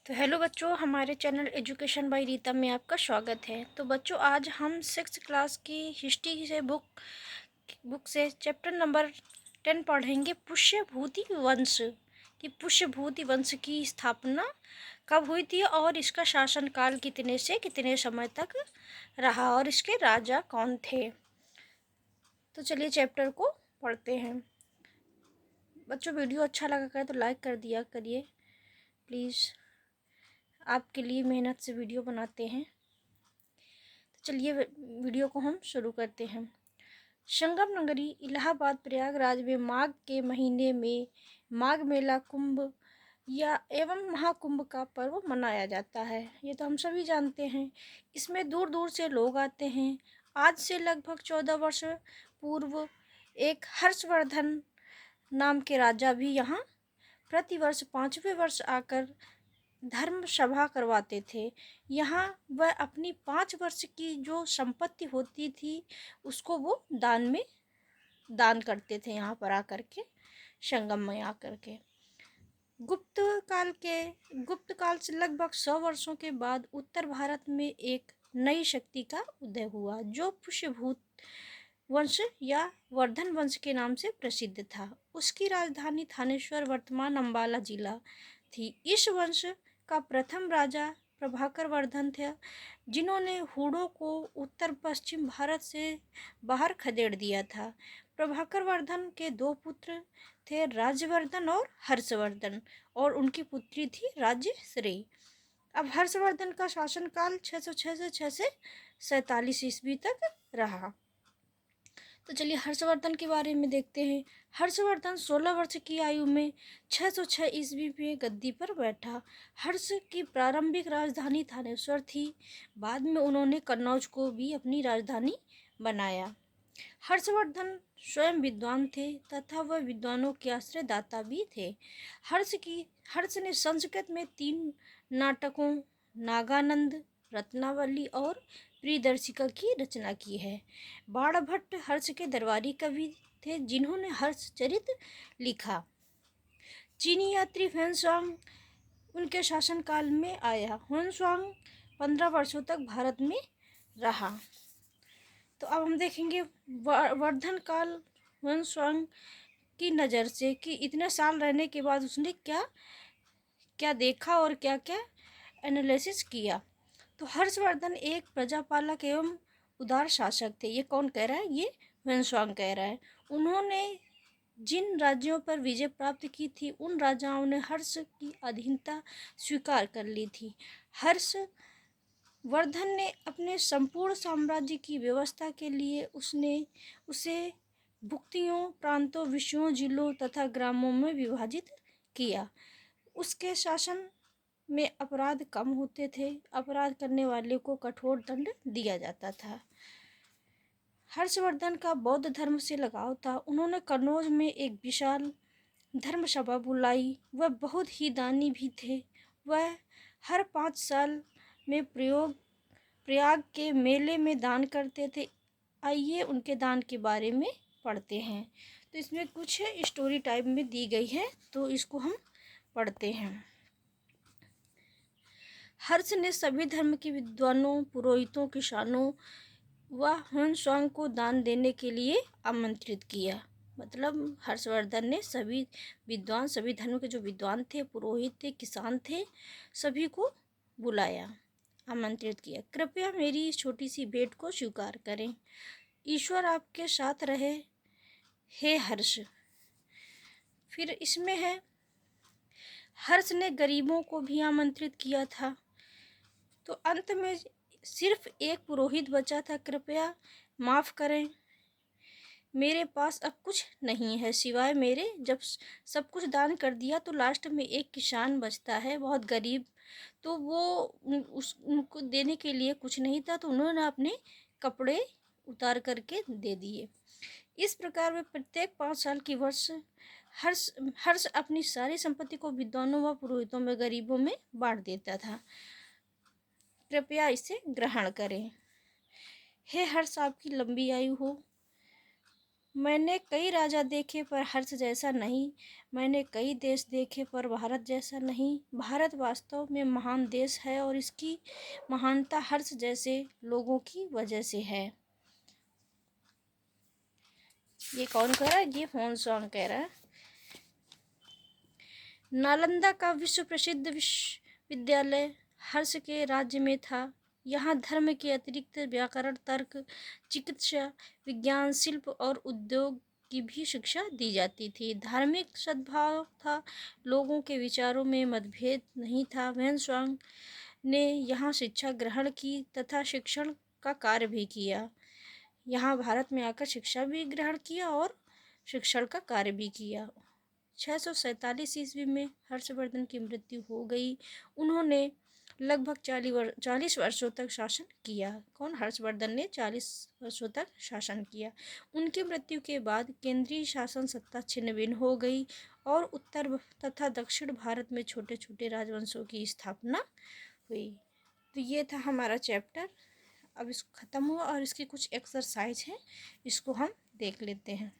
तो हेलो बच्चों, हमारे चैनल एजुकेशन बाय रीता में आपका स्वागत है। तो बच्चों, आज हम 6th क्लास की हिस्ट्री से बुक से चैप्टर नंबर 10 पढ़ेंगे। पुष्यभूति वंश कि पुष्यभूति वंश की स्थापना कब हुई थी और इसका शासनकाल कितने से कितने समय तक रहा और इसके राजा कौन थे। तो चलिए चैप्टर को पढ़ते हैं। बच्चों, वीडियो अच्छा लगा करे तो लाइक कर दिया करिए प्लीज़, आपके लिए मेहनत से वीडियो बनाते हैं। तो चलिए वीडियो को हम शुरू करते हैं। संगम नगरी इलाहाबाद प्रयागराज में माघ के महीने में माघ मेला कुंभ या एवं महाकुंभ का पर्व मनाया जाता है। ये तो हम सभी जानते हैं। इसमें दूर दूर से लोग आते हैं। आज से लगभग 14 वर्ष पूर्व एक हर्षवर्धन नाम के राजा भी यहाँ प्रतिवर्ष 5वें वर्ष आकर धर्म सभा करवाते थे। यहाँ वह अपनी 5 वर्ष की जो संपत्ति होती थी उसको वो दान करते थे, यहाँ पर आकर के, संगम में आकर के। गुप्त काल से लगभग 100 वर्षों के बाद उत्तर भारत में एक नई शक्ति का उदय हुआ जो पुष्यभूत वंश या वर्धन वंश के नाम से प्रसिद्ध था। उसकी राजधानी थानेश्वर वर्तमान अंबाला जिला थी। इस वंश का प्रथम राजा प्रभाकर वर्धन थे, जिन्होंने हूणों को उत्तर पश्चिम भारत से बाहर खदेड़ दिया था। प्रभाकर वर्धन के 2 पुत्र थे, राज्यवर्धन और हर्षवर्धन, और उनकी पुत्री थी राज्यश्री। अब हर्षवर्धन का शासनकाल 606 से 647 ईस्वी तक रहा। तो चलिए हर्षवर्धन के बारे में देखते हैं। हर्षवर्धन 16 वर्ष की आयु में 606 ईस्वी में गद्दी पर बैठा। हर्ष की प्रारंभिक राजधानी थानेश्वर थी। बाद में उन्होंने कन्नौज को भी अपनी राजधानी बनाया। हर्षवर्धन स्वयं विद्वान थे तथा वह विद्वानों के आश्रयदाता भी थे। हर्ष ने संस्कृत में 3 नाटकों नागानंद, रत्नावली और प्रियदर्शिका की रचना की है। बाणभट्ट हर्ष के दरबारी कवि थे, जिन्होंने हर्षचरित लिखा। चीनी यात्री ह्वेनसांग उनके शासनकाल में आया। ह्वेनसांग 15 वर्षों तक भारत में रहा। तो अब हम देखेंगे वर्धन काल ह्वेनसांग की नज़र से कि इतने साल रहने के बाद उसने क्या क्या देखा और क्या क्या एनालिसिस किया। तो हर्षवर्धन एक प्रजापालक एवं उदार शासक थे। ये कौन कह रहा है? ये ह्वेनसांग कह रहा है। उन्होंने जिन राज्यों पर विजय प्राप्त की थी उन राजाओं ने हर्ष की अधीनता स्वीकार कर ली थी। हर्षवर्धन ने अपने संपूर्ण साम्राज्य की व्यवस्था के लिए उसे भुक्तियों, प्रांतों, विषयों, जिलों तथा ग्रामों में विभाजित किया। उसके शासन में अपराध कम होते थे। अपराध करने वाले को कठोर दंड दिया जाता था। हर्षवर्धन का बौद्ध धर्म से लगाव था। उन्होंने कन्नौज में एक विशाल धर्म सभा बुलाई। वह बहुत ही दानी भी थे। वह हर 5 साल में प्रयाग के मेले में दान करते थे। आइए उनके दान के बारे में पढ़ते हैं। तो इसमें कुछ स्टोरी टाइप में दी गई है, तो इसको हम पढ़ते हैं। हर्ष ने सभी धर्म के विद्वानों, पुरोहितों, किसानों व ह्वेनसांग को दान देने के लिए आमंत्रित किया। मतलब हर्षवर्धन ने सभी धर्म के जो विद्वान थे, पुरोहित थे, किसान थे, सभी को बुलाया, आमंत्रित किया। कृपया मेरी इस छोटी सी भेंट को स्वीकार करें। ईश्वर आपके साथ रहे, हे हर्ष। फिर इसमें है, हर्ष ने गरीबों को भी आमंत्रित किया था। तो अंत में सिर्फ एक पुरोहित बचा था। कृपया माफ़ करें, मेरे पास अब कुछ नहीं है सिवाय मेरे। जब सब कुछ दान कर दिया तो लास्ट में एक किसान बचता है, बहुत गरीब। तो वो उनको देने के लिए कुछ नहीं था, तो उन्होंने अपने कपड़े उतार करके दे दिए। इस प्रकार वे प्रत्येक 5 साल की वर्ष हर्ष अपनी सारी संपत्ति को विद्वानों व पुरोहितों में, गरीबों में बांट देता था। कृपया इसे ग्रहण करें। हे हर्ष, आपकी लंबी आयु हो। मैंने कई राजा देखे पर हर्ष जैसा नहीं, मैंने कई देश देखे पर भारत जैसा नहीं। भारत वास्तव में महान देश है और इसकी महानता हर्ष जैसे लोगों की वजह से है। ये कौन कह रहा है? ये ह्वेनसांग कह रहा है। नालंदा का विश्व प्रसिद्ध विश्वविद्यालय हर्ष के राज्य में था। यहाँ धर्म के अतिरिक्त व्याकरण, तर्क, चिकित्सा, विज्ञान, शिल्प और उद्योग की भी शिक्षा दी जाती थी। धार्मिक सद्भाव था, लोगों के विचारों में मतभेद नहीं था। ह्वेनसांग ने यहाँ शिक्षा ग्रहण की तथा शिक्षण का कार्य भी किया। यहाँ भारत में आकर शिक्षा भी ग्रहण किया और शिक्षण का कार्य भी किया। 647 ईस्वी में हर्षवर्धन की मृत्यु हो गई। उन्होंने लगभग 40 वर्षों तक शासन किया। कौन? हर्षवर्धन ने 40 वर्षों तक शासन किया। उनकी मृत्यु के बाद केंद्रीय शासन सत्ता छिन्न-भिन्न हो गई और उत्तर तथा दक्षिण भारत में छोटे छोटे राजवंशों की स्थापना हुई। तो ये था हमारा चैप्टर। अब इसको ख़त्म हुआ और इसकी कुछ एक्सरसाइज है, इसको हम देख लेते हैं।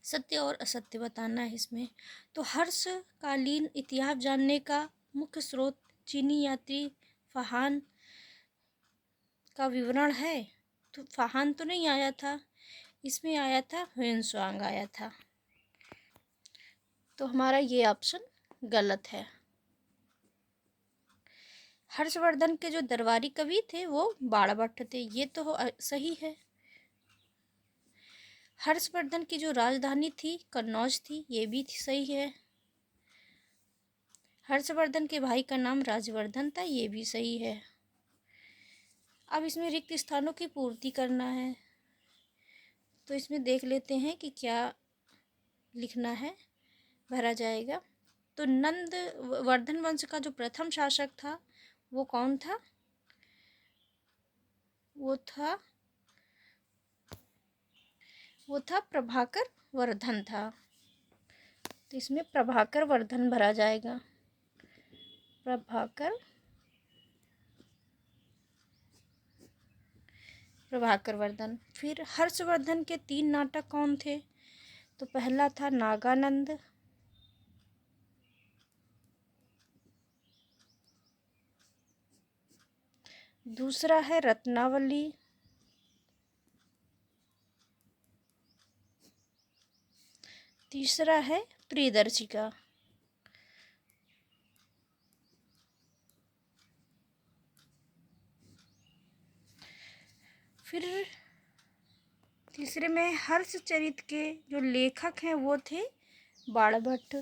सत्य और असत्य बताना है इसमें। तो हर्षकालीन इतिहास जानने का मुख्य स्रोत चीनी यात्री फाहान का विवरण है। तो फाहान तो नहीं आया था, इसमें आया था ह्वेनसांग आया था। तो हमारा ये ऑप्शन गलत है। हर्षवर्धन के जो दरबारी कवि थे वो बाणभट्ट थे, ये तो सही है। हर्षवर्धन की जो राजधानी थी कन्नौज थी, ये भी सही है। हर्षवर्धन के भाई का नाम राजवर्धन था, ये भी सही है। अब इसमें रिक्त स्थानों की पूर्ति करना है, तो इसमें देख लेते हैं कि क्या लिखना है, भरा जाएगा। तो नंद वर्धन वंश का जो प्रथम शासक था वो कौन था? वो था प्रभाकर वर्धन था। तो इसमें प्रभाकर वर्धन भरा जाएगा। प्रभाकर वर्धन। फिर हर्षवर्धन के 3 नाटक कौन थे? तो पहला था नागानंद, दूसरा है रत्नावली, तीसरा है प्रियदर्शिका। फिर तीसरे में हर्षचरित के जो लेखक हैं वो थे बाणभट्ट।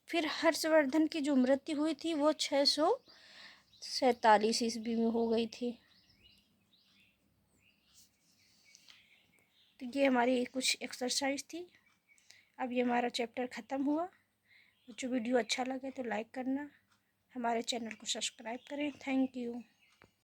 फिर हर्षवर्धन की जो मृत्यु हुई थी वो 647 ईस्वी में हो गई थी। तो ये हमारी कुछ एक्सरसाइज थी। अब ये हमारा चैप्टर ख़त्म हुआ। जो वीडियो अच्छा लगे तो लाइक करना, हमारे चैनल को सब्सक्राइब करें। Thank you.